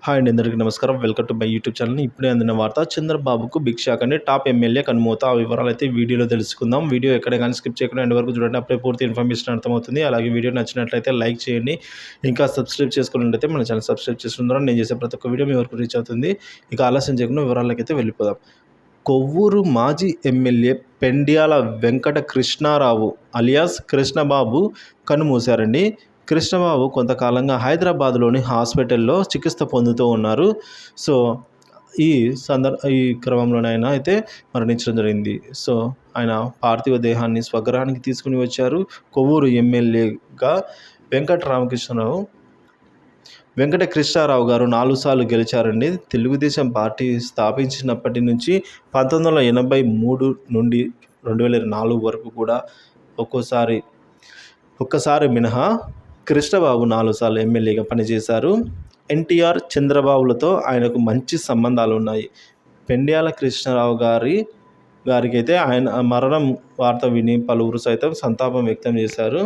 Hi అండి, అందరికీ నమస్కారం. Welcome to my YouTube channel. ఇప్పుడే అందిన వార్త, చంద్రబాబుకు బిగ్ షాక్ అండి. టాప్ ఎమ్మెల్యే కన్నుమూత. ఆ వివరాలు అయితే వీడియోలో తెలుసుకుందాం. వీడియో ఎక్కడ కానీ స్కిప్ చేయకుండా ఎండ్ వరకు చూడండి. అప్పుడే పూర్తి ఇన్ఫర్మేషన్ అర్థమవుతుంది. అలాగే వీడియో నచ్చినట్లయితే లైక్ చేయండి. ఇంకా సబ్స్క్రైబ్ చేసుకున్నట్లయితే మన ఛానల్ సబ్స్క్రైబ్ చేసుకుంటారు. నేను చేసే ప్రతి ఒక్క వీడియో మీ వరకు రీచ్ అవుతుంది. ఇక ఆలస్యం చేయకుండా వివరాలకైతే వెళ్ళిపోదాం. కొవ్వూరు మాజీ ఎమ్మెల్యే పెండ్యాల వెంకట కృష్ణారావు అలియాస్ కృష్ణబాబు కన్నుమూశారండి. కృష్ణబాబు కొంతకాలంగా హైదరాబాద్లోని హాస్పిటల్లో చికిత్స పొందుతూ ఉన్నారు. సో ఈ క్రమంలోనైనా అయితే మరణించడం జరిగింది. సో ఆయన పార్థివ దేహాన్ని స్వగ్రహానికి తీసుకుని వచ్చారు. కొవ్వూరు ఎమ్మెల్యేగా వెంకట కృష్ణారావు గారు 4 సార్లు గెలిచారండి. తెలుగుదేశం పార్టీ స్థాపించినప్పటి నుంచి 1983 నుండి 2004 వరకు కూడా ఒక్కసారి మినహా కృష్ణబాబు 4 సార్లు ఎమ్మెల్యేగా పనిచేశారు. ఎన్టీఆర్, చంద్రబాబులతో ఆయనకు మంచి సంబంధాలు ఉన్నాయి. పెండ్యాల కృష్ణారావు గారికైతే ఆయన మరణం వార్త విని పలువురు సైతం సంతాపం వ్యక్తం చేశారు.